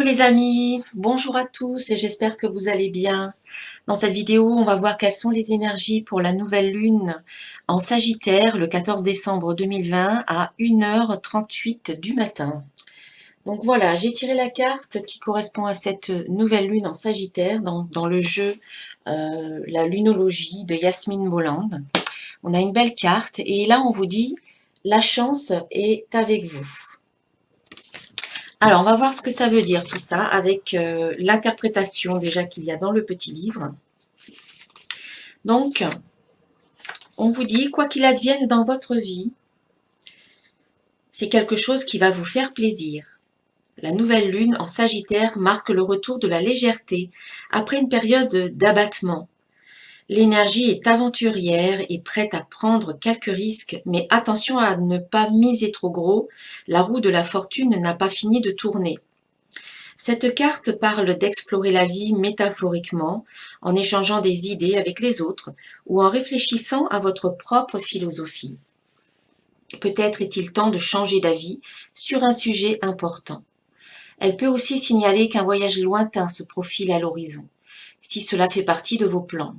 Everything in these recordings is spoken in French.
Les amis, bonjour à tous et j'espère que vous allez bien. Dans cette vidéo, on va voir quelles sont les énergies pour la nouvelle lune en Sagittaire le 14 décembre 2020 à 1h38 du matin. Donc voilà, j'ai tiré la carte qui correspond à cette nouvelle lune en Sagittaire dans le jeu La lunologie de Yasmine Bolland. On a une belle carte et là on vous dit la chance est avec vous. Alors, on va voir ce que ça veut dire tout ça avec l'interprétation déjà qu'il y a dans le petit livre. Donc, on vous dit, quoi qu'il advienne dans votre vie, c'est quelque chose qui va vous faire plaisir. La nouvelle lune en Sagittaire marque le retour de la légèreté après une période d'abattement. L'énergie est aventurière et prête à prendre quelques risques, mais attention à ne pas miser trop gros, la roue de la fortune n'a pas fini de tourner. Cette carte parle d'explorer la vie métaphoriquement, en échangeant des idées avec les autres ou en réfléchissant à votre propre philosophie. Peut-être est-il temps de changer d'avis sur un sujet important. Elle peut aussi signaler qu'un voyage lointain se profile à l'horizon, si cela fait partie de vos plans.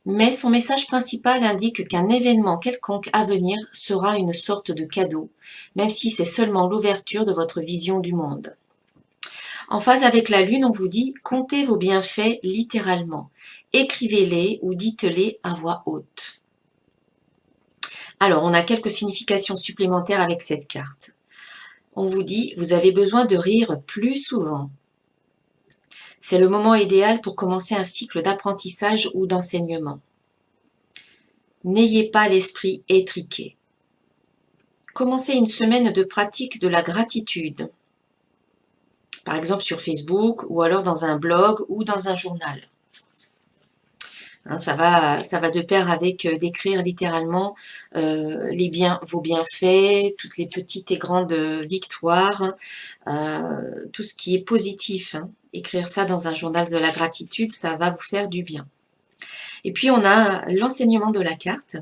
Mais son message principal indique qu'un événement quelconque à venir sera une sorte de cadeau, même si c'est seulement l'ouverture de votre vision du monde. En phase avec la lune, on vous dit « comptez vos bienfaits littéralement, écrivez-les ou dites-les à voix haute ». Alors, on a quelques significations supplémentaires avec cette carte. On vous dit « vous avez besoin de rire plus souvent ». C'est le moment idéal pour commencer un cycle d'apprentissage ou d'enseignement. N'ayez pas l'esprit étriqué. Commencez une semaine de pratique de la gratitude. Par exemple sur Facebook ou alors dans un blog ou dans un journal. Hein, ça va de pair avec d'écrire littéralement vos bienfaits, toutes les petites et grandes victoires, tout ce qui est positif. Hein. Écrire ça dans un journal de la gratitude, ça va vous faire du bien. Et puis on a l'enseignement de la carte.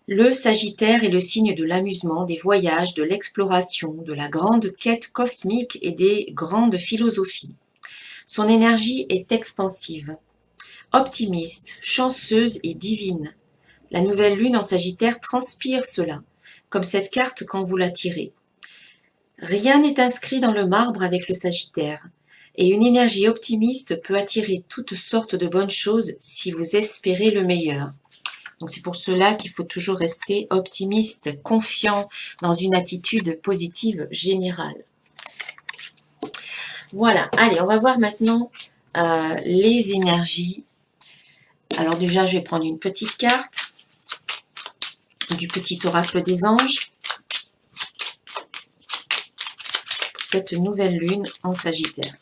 Le Sagittaire est le signe de l'amusement, des voyages, de l'exploration, de la grande quête cosmique et des grandes philosophies. Son énergie est expansive, optimiste, chanceuse et divine. La nouvelle lune en Sagittaire transpire cela, comme cette carte quand vous la tirez. Rien n'est inscrit dans le marbre avec le Sagittaire, et une énergie optimiste peut attirer toutes sortes de bonnes choses si vous espérez le meilleur. Donc c'est pour cela qu'il faut toujours rester optimiste, confiant dans une attitude positive générale. Voilà, allez, on va voir maintenant les énergies. Alors déjà, je vais prendre une petite carte du petit oracle des anges pour cette nouvelle lune en Sagittaire.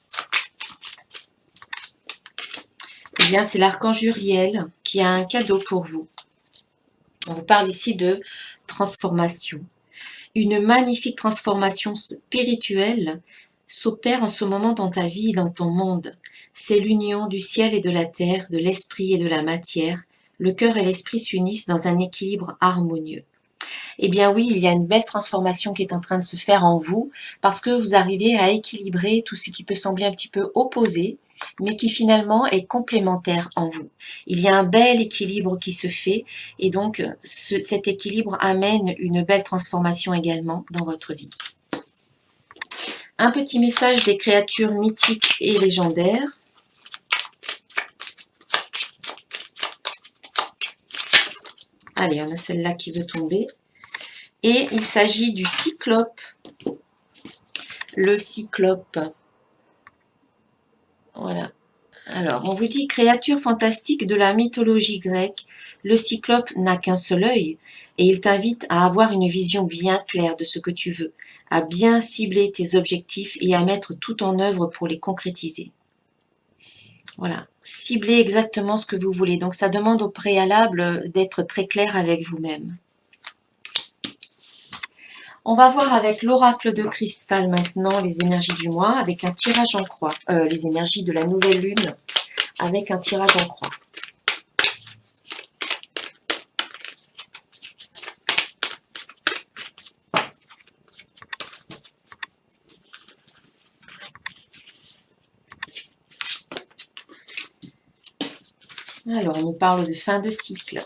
Eh bien, c'est l'archange Uriel qui a un cadeau pour vous. On vous parle ici de transformation. Une magnifique transformation spirituelle s'opère en ce moment dans ta vie et dans ton monde. C'est l'union du ciel et de la terre, de l'esprit et de la matière. Le cœur et l'esprit s'unissent dans un équilibre harmonieux. Eh bien oui, il y a une belle transformation qui est en train de se faire en vous parce que vous arrivez à équilibrer tout ce qui peut sembler un petit peu opposé, mais qui finalement est complémentaire en vous. Il y a un bel équilibre qui se fait et donc cet équilibre amène une belle transformation également dans votre vie. Un petit message des créatures mythiques et légendaires. Allez, on a celle-là qui veut tomber. Et il s'agit du cyclope. Le cyclope. Voilà. Alors, on vous dit créature fantastique de la mythologie grecque. Le cyclope n'a qu'un seul œil et il t'invite à avoir une vision bien claire de ce que tu veux, à bien cibler tes objectifs et à mettre tout en œuvre pour les concrétiser. Voilà. Ciblez exactement ce que vous voulez. Donc, ça demande au préalable d'être très clair avec vous-même. On va voir avec l'oracle de cristal maintenant les énergies du mois avec un tirage en croix. Les énergies de la nouvelle lune avec un tirage en croix. Alors, on nous parle de fin de cycle.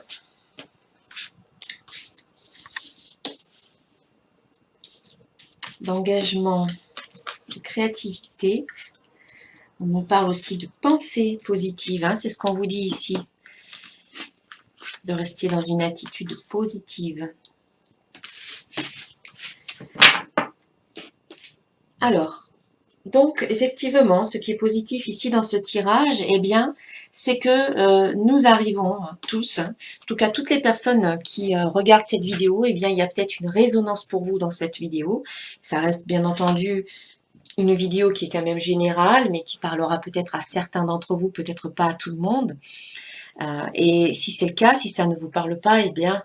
D'engagement, de créativité. On nous parle aussi de pensée positive, hein, c'est ce qu'on vous dit ici. De rester dans une attitude positive. Alors, donc, effectivement, ce qui est positif ici dans ce tirage, eh bien, c'est que nous arrivons tous, en tout cas toutes les personnes qui regardent cette vidéo, eh bien, il y a peut-être une résonance pour vous dans cette vidéo. Ça reste bien entendu une vidéo qui est quand même générale, mais qui parlera peut-être à certains d'entre vous, peut-être pas à tout le monde. Et si c'est le cas, si ça ne vous parle pas, eh bien,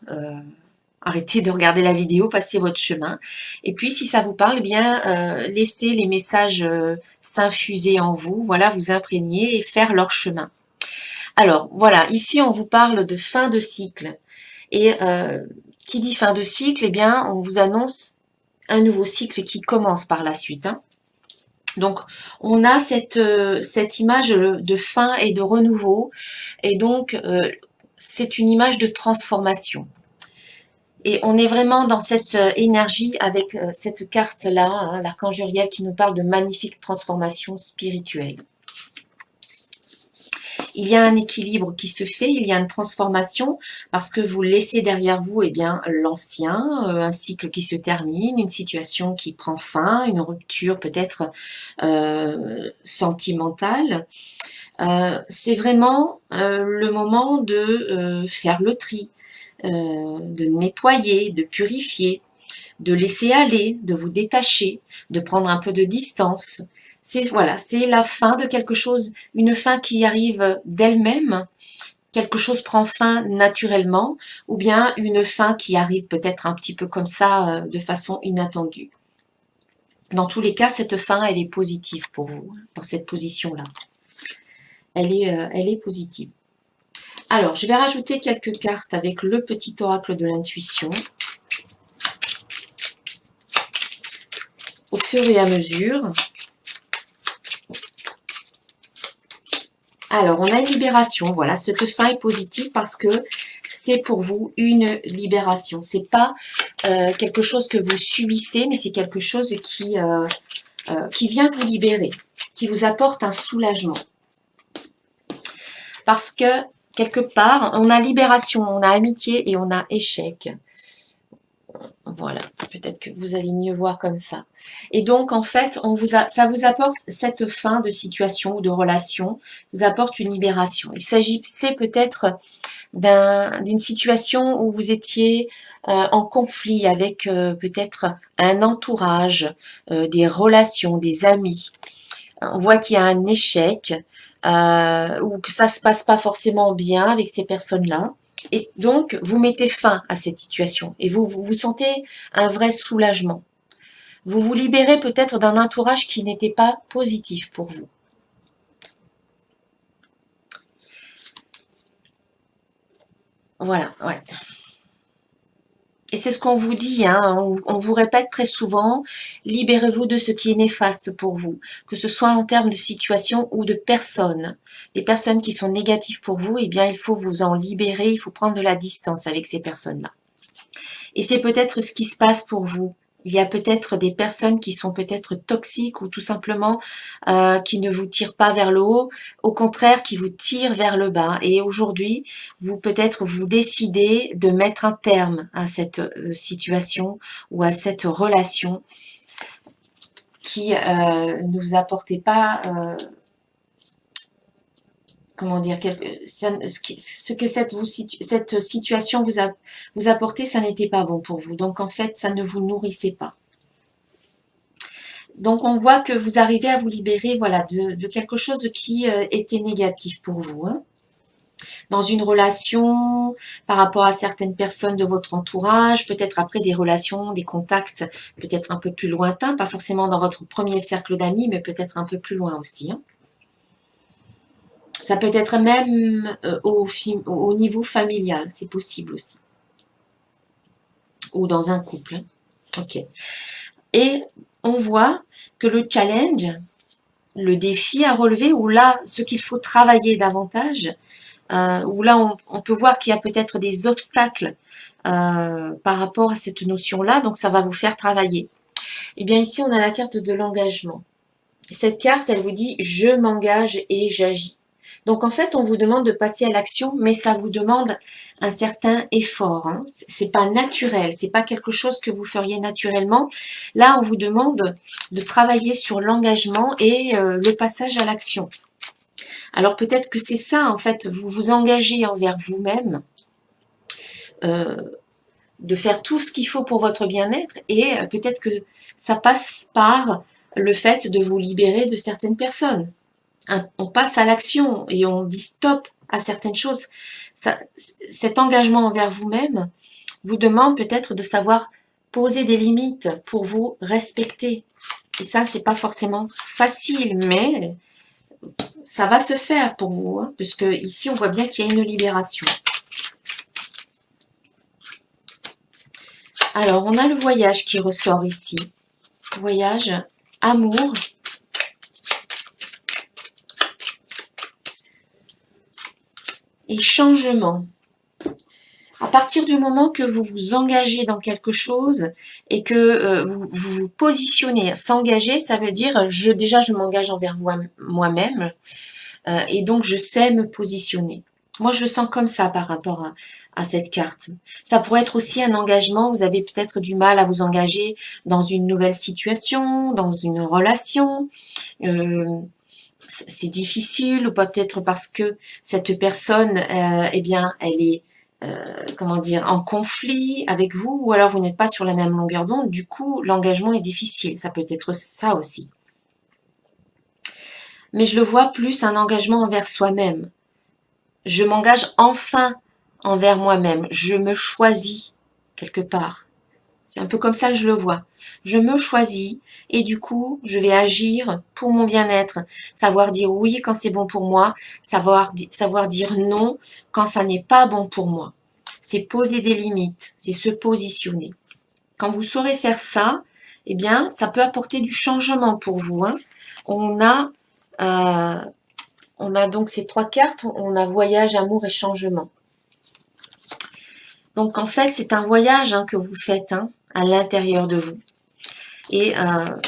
arrêtez de regarder la vidéo, passez votre chemin. Et puis, si ça vous parle, eh bien, laissez les messages s'infuser en vous, voilà, vous imprégner et faire leur chemin. Alors, voilà, ici, on vous parle de fin de cycle. Et qui dit fin de cycle, eh bien, on vous annonce un nouveau cycle qui commence par la suite. Hein. Donc, on a cette image de fin et de renouveau. Et donc, c'est une image de transformation. Et on est vraiment dans cette énergie avec cette carte-là, hein, l'archange Uriel qui nous parle de magnifique transformation spirituelle. Il y a un équilibre qui se fait, il y a une transformation parce que vous laissez derrière vous eh bien l'ancien, un cycle qui se termine, une situation qui prend fin, une rupture peut-être sentimentale. C'est vraiment le moment de faire le tri, de nettoyer, de purifier, de laisser aller, de vous détacher, de prendre un peu de distance. C'est voilà, c'est la fin de quelque chose, une fin qui arrive d'elle-même. Quelque chose prend fin naturellement, ou bien une fin qui arrive peut-être un petit peu comme ça, de façon inattendue. Dans tous les cas, cette fin, elle est positive pour vous, dans cette position-là. Elle est positive. Alors, je vais rajouter quelques cartes avec le petit oracle de l'intuition. Au fur et à mesure. Alors, on a une libération. Voilà, cette fin est positive parce que c'est pour vous une libération. C'est pas quelque chose que vous subissez, mais c'est quelque chose qui vient vous libérer, qui vous apporte un soulagement. Parce que, quelque part, on a libération, on a amitié et on a échec. Voilà, peut-être que vous allez mieux voir comme ça. Et donc, en fait, ça vous apporte cette fin de situation ou de relation, vous apporte une libération. Il s'agissait peut-être d'une situation où vous étiez en conflit avec peut-être un entourage, des relations, des amis. On voit qu'il y a un échec ou que ça se passe pas forcément bien avec ces personnes-là. Et donc, vous mettez fin à cette situation et vous sentez un vrai soulagement. Vous vous libérez peut-être d'un entourage qui n'était pas positif pour vous. Voilà, ouais. Et c'est ce qu'on vous dit, hein, on vous répète très souvent, libérez-vous de ce qui est néfaste pour vous, que ce soit en termes de situation ou de personnes. Des personnes qui sont négatives pour vous, eh bien il faut vous en libérer, il faut prendre de la distance avec ces personnes-là. Et c'est peut-être ce qui se passe pour vous. Il y a peut-être des personnes qui sont peut-être toxiques ou tout simplement qui ne vous tirent pas vers le haut, au contraire qui vous tirent vers le bas. Et aujourd'hui, vous peut-être vous décidez de mettre un terme à cette situation ou à cette relation qui ne vous apportait pas comment dire, ce que cette situation vous apportait, ça n'était pas bon pour vous. Donc, en fait, ça ne vous nourrissait pas. Donc, on voit que vous arrivez à vous libérer voilà, de quelque chose qui était négatif pour vous. Hein. Dans une relation, par rapport à certaines personnes de votre entourage, peut-être après des relations, des contacts peut-être un peu plus lointains, pas forcément dans votre premier cercle d'amis, mais peut-être un peu plus loin aussi. Hein. Ça peut être même au niveau familial, c'est possible aussi. Ou dans un couple. Ok. Et on voit que le challenge, le défi à relever, ou là, ce qu'il faut travailler davantage, où là on peut voir qu'il y a peut-être des obstacles par rapport à cette notion-là, donc ça va vous faire travailler. Et bien ici on a la carte de l'engagement. Cette carte, elle vous dit « je m'engage et j'agis ». Donc en fait, on vous demande de passer à l'action, mais ça vous demande un certain effort. Hein. C'est pas naturel, c'est pas quelque chose que vous feriez naturellement. Là, on vous demande de travailler sur l'engagement et le passage à l'action. Alors peut-être que c'est ça, en fait, vous vous engagez envers vous-même, de faire tout ce qu'il faut pour votre bien-être, et peut-être que ça passe par le fait de vous libérer de certaines personnes. On passe à l'action et on dit stop à certaines choses. Cet engagement envers vous-même vous demande peut-être de savoir poser des limites pour vous respecter. Et ça, c'est pas forcément facile, mais ça va se faire pour vous, hein, puisque ici, on voit bien qu'il y a une libération. Alors, on a le voyage qui ressort ici. Voyage, amour. Et changement. À partir du moment que vous vous engagez dans quelque chose et que vous vous positionnez, s'engager, ça veut dire déjà je m'engage envers moi-même et donc je sais me positionner. Moi, je le sens comme ça par rapport à cette carte. Ça pourrait être aussi un engagement. Vous avez peut-être du mal à vous engager dans une nouvelle situation, dans une relation. C'est difficile, ou peut-être parce que cette personne, eh bien, elle est, comment dire, en conflit avec vous, ou alors vous n'êtes pas sur la même longueur d'onde. Du coup, l'engagement est difficile. Ça peut être ça aussi. Mais je le vois plus un engagement envers soi-même. Je m'engage enfin envers moi-même. Je me choisis quelque part. C'est un peu comme ça que je le vois. Je me choisis et du coup, je vais agir pour mon bien-être. Savoir dire oui quand c'est bon pour moi. Savoir dire non quand ça n'est pas bon pour moi. C'est poser des limites. C'est se positionner. Quand vous saurez faire ça, eh bien, ça peut apporter du changement pour vous. Hein. On a donc ces trois cartes, on a voyage, amour et changement. Donc en fait, c'est un voyage que vous faites à l'intérieur de vous. Et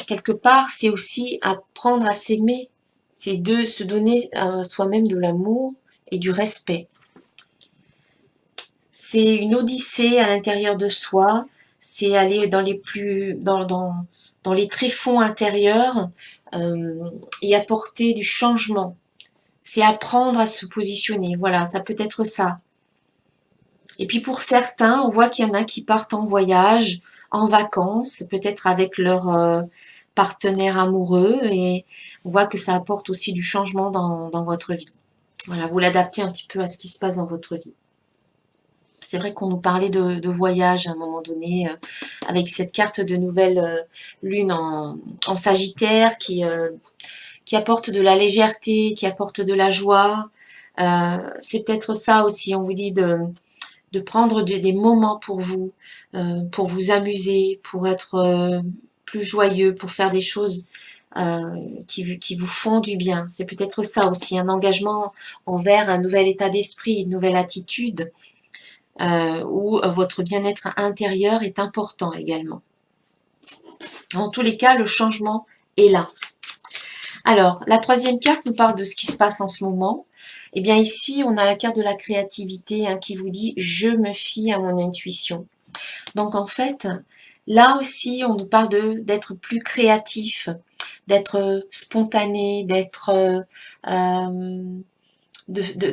quelque part, c'est aussi apprendre à s'aimer. C'est de se donner à soi-même de l'amour et du respect. C'est une odyssée à l'intérieur de soi. C'est aller dans dans les tréfonds intérieurs et apporter du changement. C'est apprendre à se positionner. Voilà, ça peut être ça. Et puis pour certains, on voit qu'il y en a qui partent en voyage, en vacances, peut-être avec leur partenaire amoureux, et on voit que ça apporte aussi du changement dans votre vie. Voilà, vous l'adaptez un petit peu à ce qui se passe dans votre vie. C'est vrai qu'on nous parlait de voyage à un moment donné, avec cette carte de nouvelle lune en Sagittaire qui apporte de la légèreté, qui apporte de la joie. C'est peut-être ça aussi, on vous dit de prendre des moments pour vous amuser, pour être plus joyeux, pour faire des choses qui vous font du bien. C'est peut-être ça aussi, un engagement envers un nouvel état d'esprit, une nouvelle attitude, où votre bien-être intérieur est important également. En tous les cas, le changement est là. Alors, la troisième carte nous parle de ce qui se passe en ce moment. Eh bien ici, on a la carte de la créativité qui vous dit « je me fie à mon intuition ». Donc en fait, là aussi, on nous parle d'être plus créatif, d'être spontané, de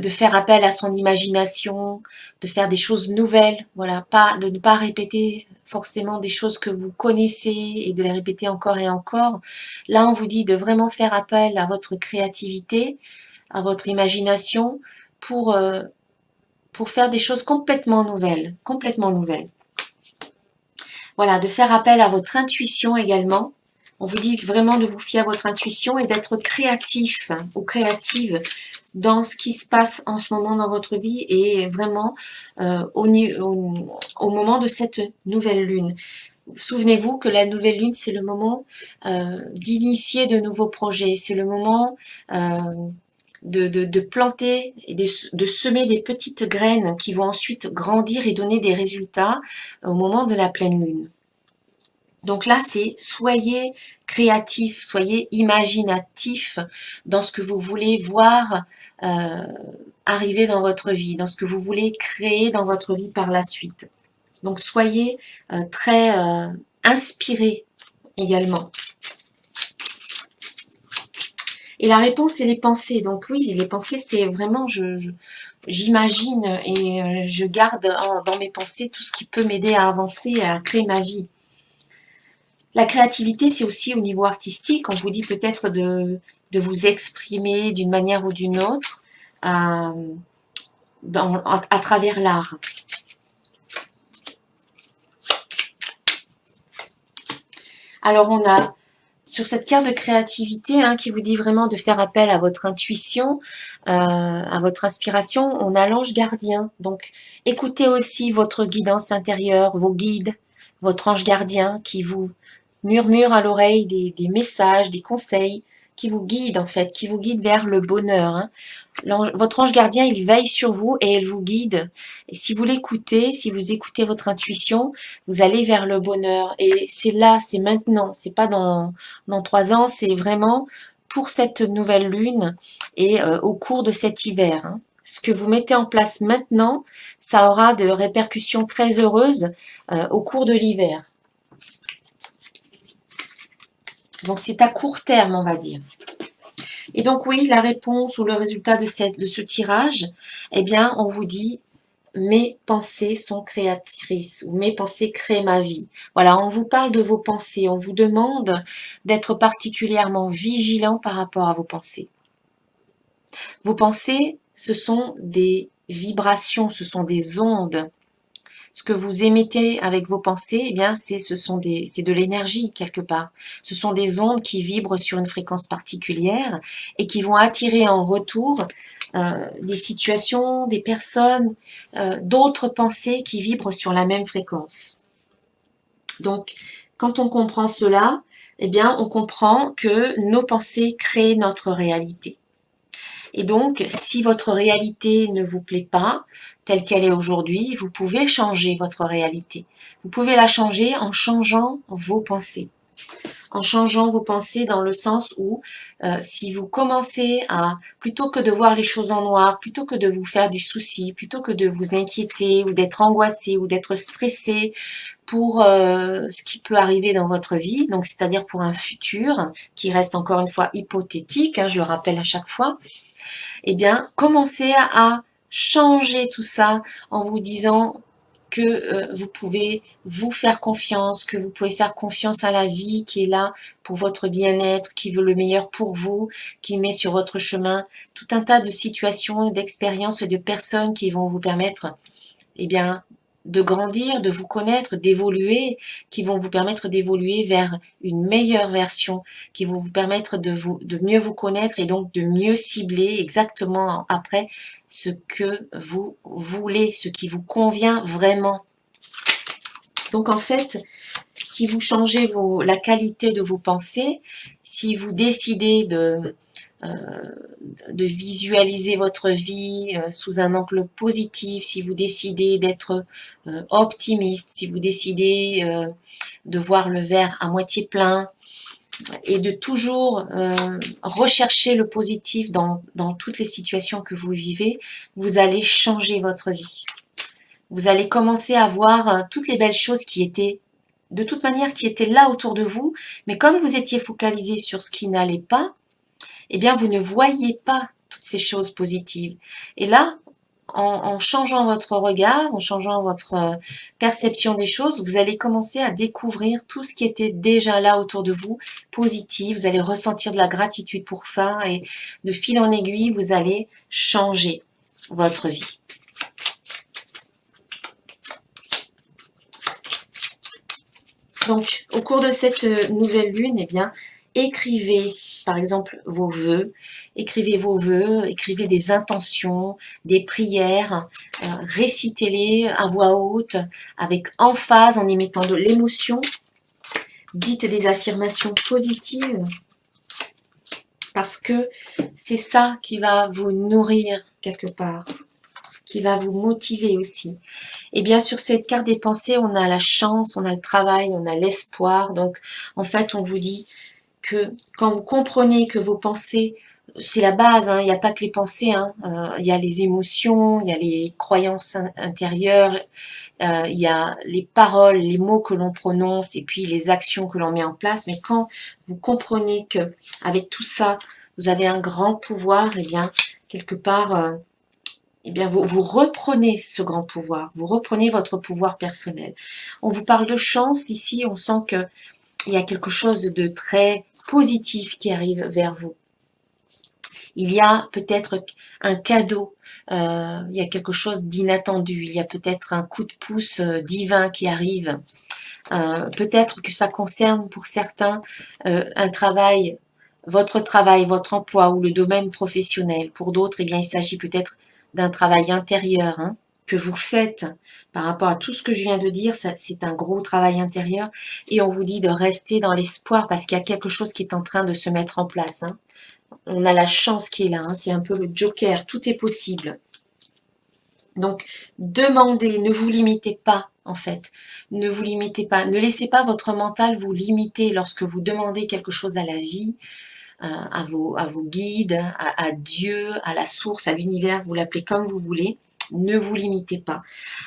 faire appel à son imagination, de faire des choses nouvelles, voilà, de ne pas répéter forcément des choses que vous connaissez et de les répéter encore et encore. Là, on vous dit de vraiment faire appel à votre créativité, à votre imagination pour faire des choses complètement nouvelles, complètement nouvelles. Voilà, de faire appel à votre intuition également. On vous dit vraiment de vous fier à votre intuition et d'être créatif ou créative dans ce qui se passe en ce moment dans votre vie et vraiment au moment de cette nouvelle lune. Souvenez-vous que la nouvelle lune, c'est le moment d'initier de nouveaux projets. C'est le moment de planter et de semer des petites graines qui vont ensuite grandir et donner des résultats au moment de la pleine lune. Donc là, c'est soyez créatif, soyez imaginatif dans ce que vous voulez voir arriver dans votre vie, dans ce que vous voulez créer dans votre vie par la suite. Donc soyez très inspiré également. Et la réponse, c'est les pensées. Donc oui, les pensées, c'est vraiment, j'imagine et je garde dans mes pensées tout ce qui peut m'aider à avancer, à créer ma vie. La créativité, c'est aussi au niveau artistique. On vous dit peut-être de vous exprimer d'une manière ou d'une autre à travers l'art. Alors on a sur cette carte de créativité qui vous dit vraiment de faire appel à votre intuition, à votre inspiration, on a l'ange gardien. Donc écoutez aussi votre guidance intérieure, vos guides, votre ange gardien qui vous murmure à l'oreille des messages, des conseils, qui vous guident en fait, qui vous guident vers le bonheur. Votre ange gardien, il veille sur vous et il vous guide. Et si vous l'écoutez, si vous écoutez votre intuition, vous allez vers le bonheur. Et c'est là, c'est maintenant, c'est pas dans 3 ans, c'est vraiment pour cette nouvelle lune et au cours de cet hiver. Ce que vous mettez en place maintenant, ça aura de répercussions très heureuses au cours de l'hiver. Donc c'est à court terme, on va dire. Et donc oui, la réponse ou le résultat de ce tirage, eh bien, on vous dit mes pensées sont créatrices ou mes pensées créent ma vie. Voilà, on vous parle de vos pensées, on vous demande d'être particulièrement vigilant par rapport à vos pensées. Vos pensées, ce sont des vibrations, ce sont des ondes. Ce que vous émettez avec vos pensées, eh bien, c'est de l'énergie quelque part. Ce sont des ondes qui vibrent sur une fréquence particulière et qui vont attirer en retour des situations, des personnes, d'autres pensées qui vibrent sur la même fréquence. Donc, quand on comprend cela, eh bien, on comprend que nos pensées créent notre réalité. Et donc, si votre réalité ne vous plaît pas, telle qu'elle est aujourd'hui, vous pouvez changer votre réalité. Vous pouvez la changer en changeant vos pensées. En changeant vos pensées dans le sens où, si vous commencez à, plutôt que de voir les choses en noir, plutôt que de vous faire du souci, plutôt que de vous inquiéter ou d'être angoissé ou d'être stressé pour ce qui peut arriver dans votre vie, donc c'est-à-dire pour un futur qui reste encore une fois hypothétique, je le rappelle à chaque fois, eh bien, commencez à changer tout ça en vous disant que vous pouvez vous faire confiance, que vous pouvez faire confiance à la vie qui est là pour votre bien-être, qui veut le meilleur pour vous, qui met sur votre chemin tout un tas de situations, d'expériences et de personnes qui vont vous permettre, eh bien, de grandir, de vous connaître, d'évoluer, qui vont vous permettre d'évoluer vers une meilleure version, qui vont vous permettre de mieux vous connaître et donc de mieux cibler exactement après ce que vous voulez, ce qui vous convient vraiment. Donc en fait, si vous changez la qualité de vos pensées, si vous décidez de visualiser votre vie sous un angle positif, si vous décidez d'être optimiste, si vous décidez de voir le verre à moitié plein et de toujours rechercher le positif dans toutes les situations que vous vivez, vous allez changer votre vie. Vous allez commencer à voir toutes les belles choses qui étaient de toute manière qui étaient là autour de vous, mais comme vous étiez focalisé sur ce qui n'allait pas, eh bien, vous ne voyez pas toutes ces choses positives. Et là, en changeant votre regard, en changeant votre perception des choses, vous allez commencer à découvrir tout ce qui était déjà là autour de vous, positif. Vous allez ressentir de la gratitude pour ça et de fil en aiguille, vous allez changer votre vie. Donc, au cours de cette nouvelle lune, eh bien, écrivez par exemple vos vœux, écrivez des intentions, des prières, récitez-les à voix haute, avec emphase, en y mettant de l'émotion, dites des affirmations positives, Parce que c'est ça qui va vous nourrir quelque part, qui va vous motiver aussi. Et bien sur cette carte des pensées, on a la chance, on a le travail, on a l'espoir. Donc en fait, on vous dit que quand vous comprenez que vos pensées, c'est la base, hein, il n'y a pas que les pensées, hein, il y a les émotions, il y a les croyances intérieures, il y a les paroles, les mots que l'on prononce et puis les actions que l'on met en place. Mais quand vous comprenez que avec tout ça, vous avez un grand pouvoir, et bien quelque part, eh bien vous reprenez ce grand pouvoir, vous reprenez votre pouvoir personnel. On vous parle de chance ici, on sent que il y a quelque chose de très positif qui arrive vers vous. Il y a peut-être un cadeau, il y a quelque chose d'inattendu, il y a peut-être un coup de pouce divin qui arrive. Peut-être que ça concerne pour certains un travail, votre emploi ou le domaine professionnel. Pour d'autres, eh bien, il s'agit peut-être d'un travail intérieur, hein, que vous faites par rapport à tout ce que je viens de dire. C'est un gros travail intérieur et on vous dit de rester dans l'espoir parce qu'il y a quelque chose qui est en train de se mettre en place, hein. On a la chance qui est là, hein, c'est un peu le joker, tout est possible. Donc, demandez, ne vous limitez pas, en fait. Ne vous limitez pas. Ne laissez pas votre mental vous limiter lorsque vous demandez quelque chose à la vie, à vos guides, à Dieu, à la source, à l'univers, vous l'appelez comme vous voulez. Ne vous limitez pas.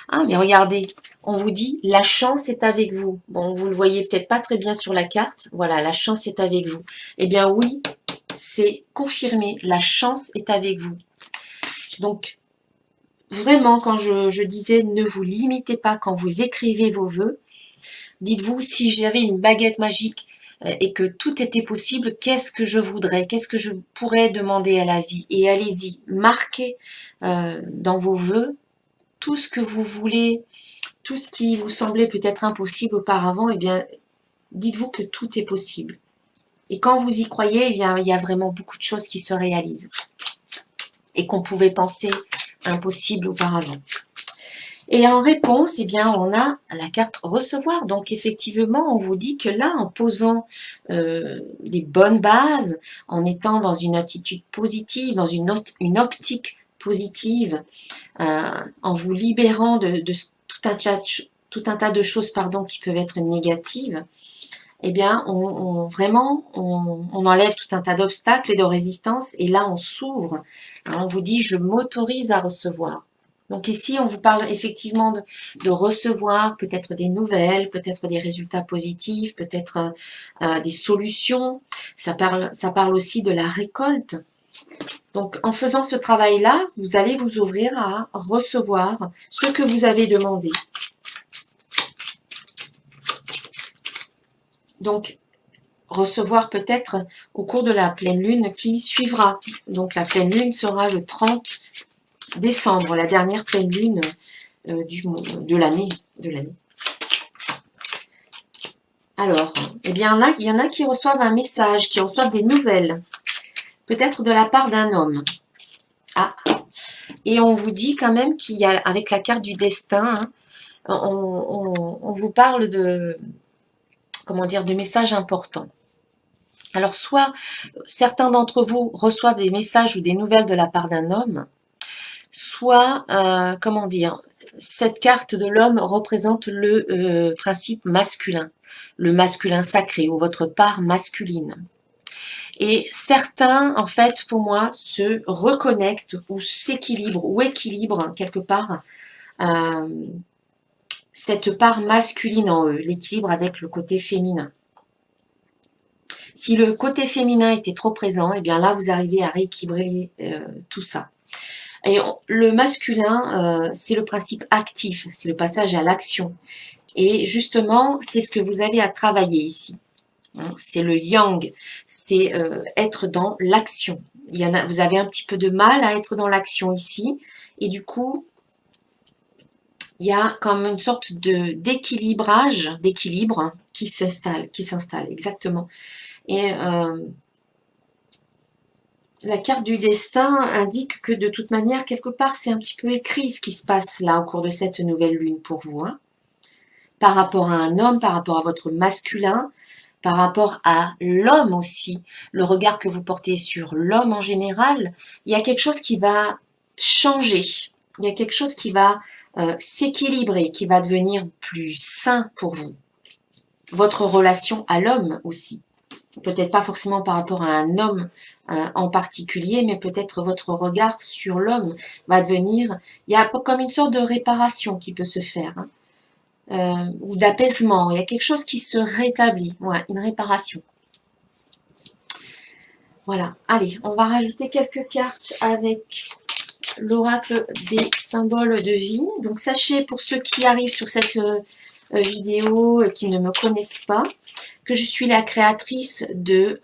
Ah, mais regardez, on vous dit, la chance est avec vous. Bon, vous le voyez peut-être pas très bien sur la carte. Voilà, la chance est avec vous. Eh bien oui, c'est confirmé, la chance est avec vous. Donc, vraiment, quand je disais ne vous limitez pas quand vous écrivez vos vœux, dites-vous si j'avais une baguette magique et que tout était possible, qu'est-ce que je voudrais, qu'est-ce que je pourrais demander à la vie? Et allez-y, marquez dans vos vœux tout ce que vous voulez, tout ce qui vous semblait peut-être impossible auparavant, eh bien, dites-vous que tout est possible. Et quand vous y croyez, eh bien, il y a vraiment beaucoup de choses qui se réalisent et qu'on pouvait penser impossible auparavant. Et en réponse, eh bien, on a la carte recevoir. Donc, effectivement, on vous dit que là, en posant des bonnes bases, en étant dans une attitude positive, dans une optique positive, en vous libérant de tout un tas de choses qui peuvent être négatives, eh bien, on enlève tout un tas d'obstacles et de résistances. Et là, on s'ouvre. On vous dit, je m'autorise à recevoir. Donc ici, on vous parle effectivement de recevoir peut-être des nouvelles, peut-être des résultats positifs, peut-être des solutions. Ça parle aussi de la récolte. Donc en faisant ce travail-là, vous allez vous ouvrir à recevoir ce que vous avez demandé. Donc recevoir peut-être au cours de la pleine lune qui suivra. Donc la pleine lune sera le 30 décembre, la dernière pleine lune de l'année. Alors, eh bien là, il y en a qui reçoivent un message, qui reçoivent des nouvelles, peut-être de la part d'un homme. Ah, et on vous dit quand même qu'il y a, avec la carte du destin, hein, on vous parle de, comment dire, de messages importants. Alors, soit certains d'entre vous reçoivent des messages ou des nouvelles de la part d'un homme, soit, comment dire, cette carte de l'homme représente le principe masculin, le masculin sacré ou votre part masculine. Et certains, en fait, pour moi, se reconnectent ou s'équilibrent ou équilibrent quelque part cette part masculine en eux, l'équilibre avec le côté féminin. Si le côté féminin était trop présent, eh bien là, vous arrivez à rééquilibrer tout ça. Et le masculin, c'est le principe actif, c'est le passage à l'action. Et justement, c'est ce que vous avez à travailler ici. C'est le yang, c'est être dans l'action. Vous avez un petit peu de mal à être dans l'action ici. Et du coup, il y a comme une sorte d'équilibre qui s'installe, exactement. Et la carte du destin indique que de toute manière, quelque part, c'est un petit peu écrit ce qui se passe là au cours de cette nouvelle lune pour vous. Hein. Par rapport à un homme, par rapport à votre masculin, par rapport à l'homme aussi, le regard que vous portez sur l'homme en général, il y a quelque chose qui va changer, il y a quelque chose qui va s'équilibrer, qui va devenir plus sain pour vous. Votre relation à l'homme aussi. Peut-être pas forcément par rapport à un homme en particulier, mais peut-être votre regard sur l'homme va devenir, il y a comme une sorte de réparation qui peut se faire, hein, ou d'apaisement, il y a quelque chose qui se rétablit, ouais, une réparation. Voilà, allez, on va rajouter quelques cartes avec l'oracle des symboles de vie. Donc sachez, pour ceux qui arrivent sur cette vidéo et qui ne me connaissent pas, que je suis la créatrice de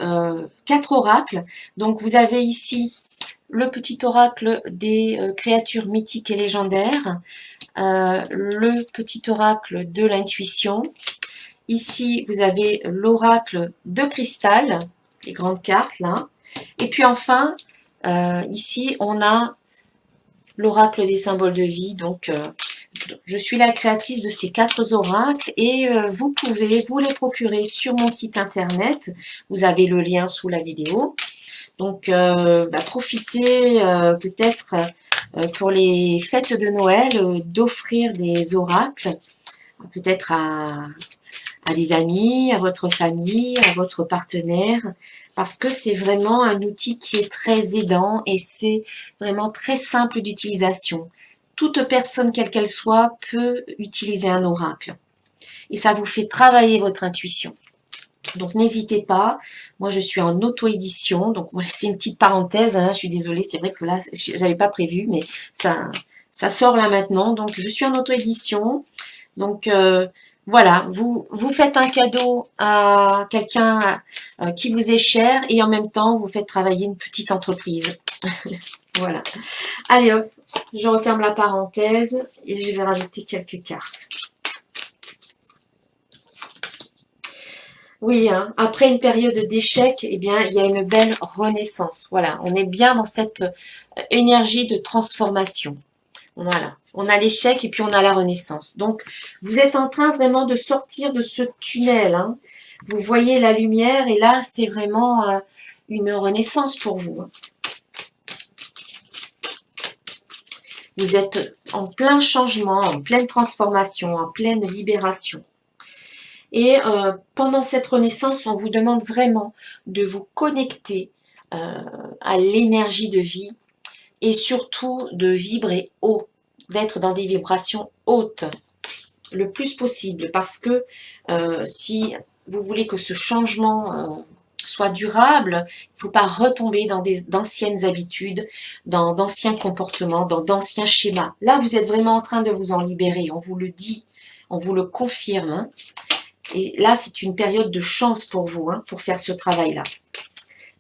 4 oracles. Donc vous avez ici le petit oracle des créatures mythiques et légendaires, le petit oracle de l'intuition. Ici, vous avez l'oracle de cristal, les grandes cartes là. Et puis enfin, ici, on a l'oracle des symboles de vie. Donc, je suis la créatrice de ces 4 oracles et vous pouvez vous les procurer sur mon site internet. Vous avez le lien sous la vidéo. Donc, profitez peut-être pour les fêtes de Noël d'offrir des oracles, peut-être à des amis, à votre famille, à votre partenaire, parce que c'est vraiment un outil qui est très aidant et c'est vraiment très simple d'utilisation. Toute personne, quelle qu'elle soit, peut utiliser un oracle. Et ça vous fait travailler votre intuition. Donc n'hésitez pas, moi je suis en auto-édition, donc voilà, c'est une petite parenthèse, hein, je suis désolée, c'est vrai que là, j'avais pas prévu, mais ça sort là maintenant, donc je suis en auto-édition, donc voilà, vous faites un cadeau à quelqu'un qui vous est cher, et en même temps, vous faites travailler une petite entreprise. Voilà. Allez hop, je referme la parenthèse, et je vais rajouter quelques cartes. Oui, hein, après une période d'échec, eh bien, il y a une belle renaissance. Voilà, on est bien dans cette énergie de transformation. Voilà, on a l'échec et puis on a la renaissance. Donc, vous êtes en train vraiment de sortir de ce tunnel, hein. Vous voyez la lumière et là, c'est vraiment une renaissance pour vous, hein. Vous êtes en plein changement, en pleine transformation, en pleine libération. Et pendant cette renaissance, on vous demande vraiment de vous connecter à l'énergie de vie et surtout de vibrer haut, d'être dans des vibrations hautes le plus possible. Parce que si vous voulez que ce changement soit durable, il ne faut pas retomber dans d'anciennes habitudes, dans d'anciens comportements, dans d'anciens schémas. Là, vous êtes vraiment en train de vous en libérer, on vous le dit, on vous le confirme, hein. Et là, c'est une période de chance pour vous, hein, pour faire ce travail-là.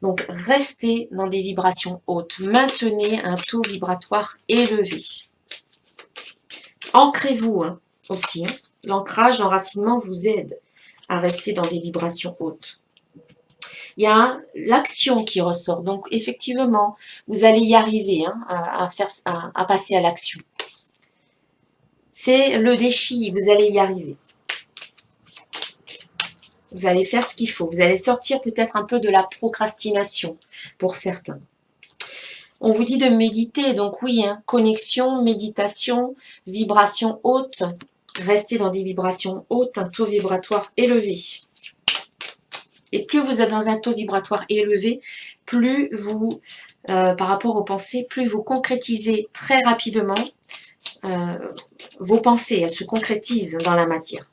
Donc, restez dans des vibrations hautes. Maintenez un taux vibratoire élevé. Ancrez-vous, hein, aussi, hein. L'ancrage, l'enracinement vous aide à rester dans des vibrations hautes. Il y a l'action qui ressort. Donc, effectivement, vous allez y arriver, hein, à passer à l'action. C'est le défi, vous allez y arriver. Vous allez faire ce qu'il faut. Vous allez sortir peut-être un peu de la procrastination pour certains. On vous dit de méditer, donc oui, hein, connexion, méditation, vibration haute. Restez dans des vibrations hautes, un taux vibratoire élevé. Et plus vous êtes dans un taux vibratoire élevé, plus vous, par rapport aux pensées, plus vous concrétisez très rapidement vos pensées. Elles se concrétisent dans la matière.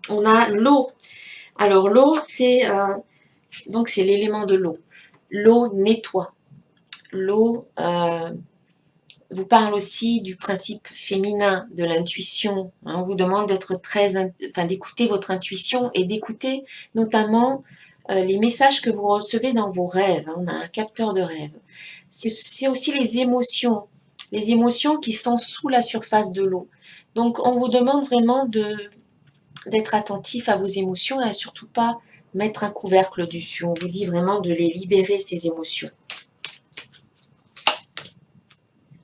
On a l'eau. Alors l'eau, c'est l'élément de l'eau. L'eau nettoie. L'eau vous parle aussi du principe féminin, de l'intuition. Hein. On vous demande d'être d'écouter votre intuition et d'écouter notamment les messages que vous recevez dans vos rêves. Hein. On a un capteur de rêve. C'est aussi les émotions qui sont sous la surface de l'eau. Donc on vous demande vraiment d'être attentif à vos émotions et surtout pas mettre un couvercle dessus. On vous dit vraiment de les libérer, ces émotions.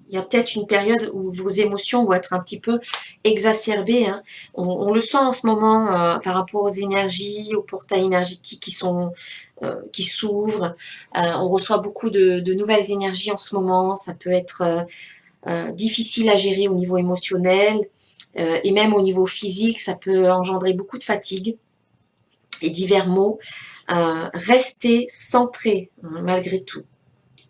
il y a peut-être une période où vos émotions vont être un petit peu exacerbées. Hein. On le sent en ce moment par rapport aux énergies, aux portails énergétiques qui s'ouvrent. On reçoit beaucoup de nouvelles énergies en ce moment. Ça peut être difficile à gérer au niveau émotionnel et même au niveau physique. Ça peut engendrer beaucoup de fatigue et divers maux. Restez centré malgré tout.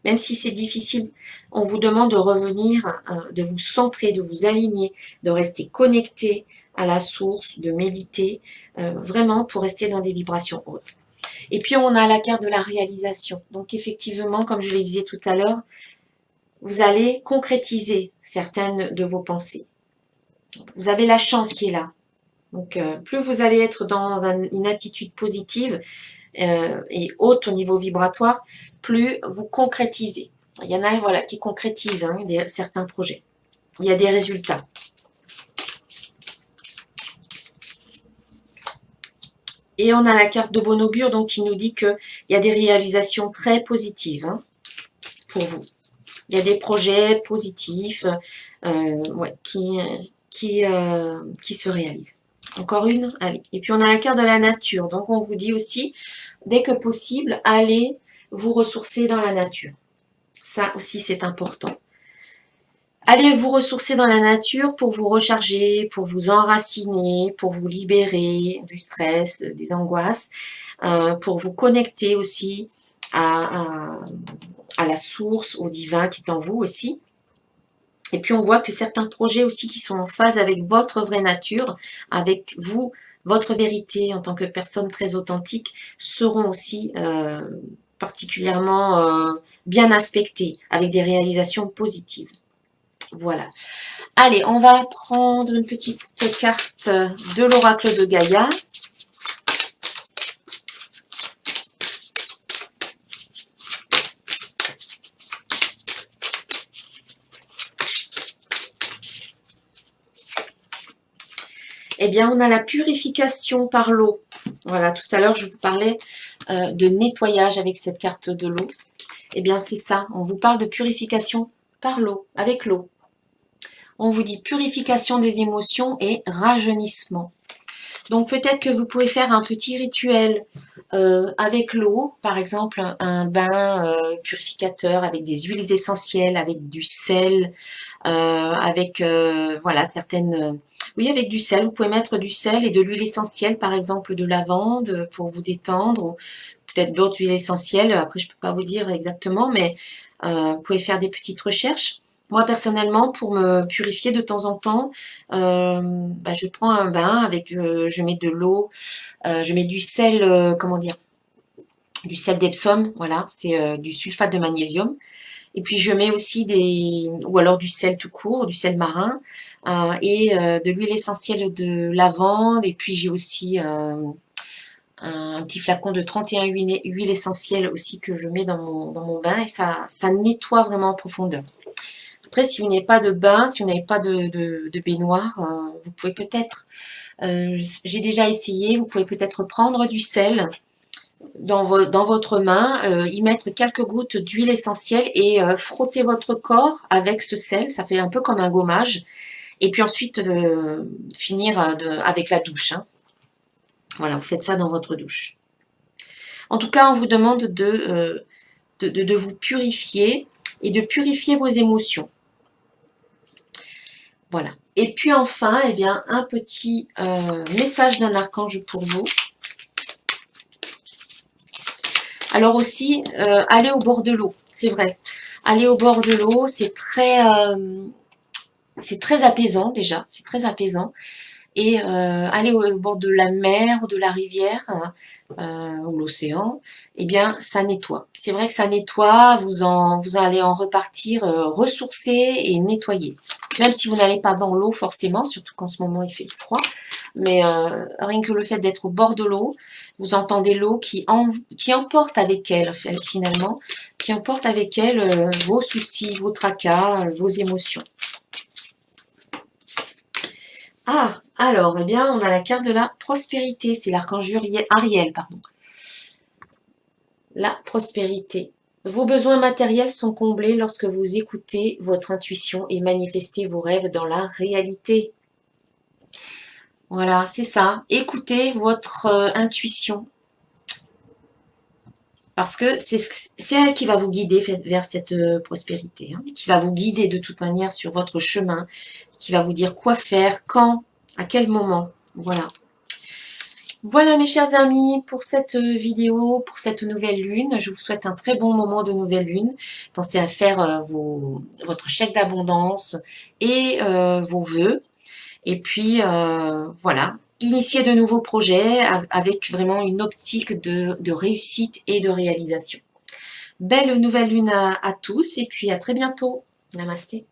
Même si c'est difficile, on vous demande de revenir, de vous centrer, de vous aligner, de rester connecté à la source, de méditer, vraiment pour rester dans des vibrations hautes. Et puis on a la carte de la réalisation. Donc effectivement, comme je le disais tout à l'heure, vous allez concrétiser certaines de vos pensées. Vous avez la chance qui est là. Donc plus vous allez être dans une attitude positive et haute au niveau vibratoire, plus vous concrétisez. Il y en a voilà, qui concrétisent certains projets. Il y a des résultats. Et on a la carte de bon augure donc, qui nous dit qu'il y a des réalisations très positives pour vous. Il y a des projets positifs qui se réalisent. Encore une, allez. Et puis on a la carte de la nature. Donc on vous dit aussi, dès que possible, allez vous ressourcer dans la nature. Ça aussi c'est important. Allez vous ressourcer dans la nature pour vous recharger, pour vous enraciner, pour vous libérer du stress, des angoisses, pour vous connecter aussi à la source, au divin qui est en vous aussi. Et puis on voit que certains projets aussi qui sont en phase avec votre vraie nature, avec vous, votre vérité en tant que personne très authentique, seront aussi particulièrement bien aspectés, avec des réalisations positives. Voilà. Allez, on va prendre une petite carte de l'oracle de Gaïa. Eh bien, on a la purification par l'eau. Voilà, tout à l'heure, je vous parlais de nettoyage avec cette carte de l'eau. Eh bien, c'est ça. On vous parle de purification par l'eau, avec l'eau. On vous dit purification des émotions et rajeunissement. Donc, peut-être que vous pouvez faire un petit rituel avec l'eau. Par exemple, un bain purificateur avec des huiles essentielles, avec du sel, avec voilà, certaines... Oui, avec du sel, vous pouvez mettre du sel et de l'huile essentielle, par exemple de lavande pour vous détendre, ou peut-être d'autres huiles essentielles, après je ne peux pas vous dire exactement, mais vous pouvez faire des petites recherches. Moi personnellement, pour me purifier de temps en temps, je prends un bain avec, je mets de l'eau, je mets du sel, comment dire, du sel d'Epsom, voilà, c'est du sulfate de magnésium. Et puis je mets aussi ou alors du sel tout court, du sel marin, et de l'huile essentielle de lavande. Et puis j'ai aussi un petit flacon de 31 huiles essentielles aussi que je mets dans mon bain. Et ça nettoie vraiment en profondeur. Après, si vous n'avez pas de bain, si vous n'avez pas de baignoire, vous pouvez peut-être, j'ai déjà essayé, vous pouvez peut-être prendre du sel dans votre main, y mettre quelques gouttes d'huile essentielle et frotter votre corps avec ce sel. Ça fait un peu comme un gommage. Et puis ensuite, finir avec la douche. Hein. Voilà, vous faites ça dans votre douche. En tout cas, on vous demande de vous purifier et de purifier vos émotions. Voilà. Et puis enfin, eh bien, un petit message d'un archange pour vous. Alors aussi, aller au bord de l'eau, c'est vrai. Aller au bord de l'eau, c'est très apaisant déjà, c'est très apaisant. Et aller au bord de la mer ou de la rivière ou l'océan, eh bien, ça nettoie. C'est vrai que ça nettoie, vous allez en repartir ressourcé et nettoyé. Même si vous n'allez pas dans l'eau forcément, surtout qu'en ce moment il fait froid, mais rien que le fait d'être au bord de l'eau, vous entendez l'eau qui emporte avec elle finalement, qui emporte avec elle vos soucis, vos tracas, vos émotions. Ah, alors, eh bien, on a la carte de la prospérité. C'est l'archange Ariel, pardon. La prospérité. Vos besoins matériels sont comblés lorsque vous écoutez votre intuition et manifestez vos rêves dans la réalité. Voilà, c'est ça. Écoutez votre intuition. Parce que c'est elle qui va vous guider vers cette prospérité, hein, qui va vous guider de toute manière sur votre chemin, qui va vous dire quoi faire, quand, à quel moment. Voilà. Voilà mes chers amis pour cette vidéo, pour cette nouvelle lune. Je vous souhaite un très bon moment de nouvelle lune. Pensez à faire votre chèque d'abondance et vos vœux. Et puis, voilà, initier de nouveaux projets avec vraiment une optique de réussite et de réalisation. Belle nouvelle lune à tous et puis à très bientôt. Namasté.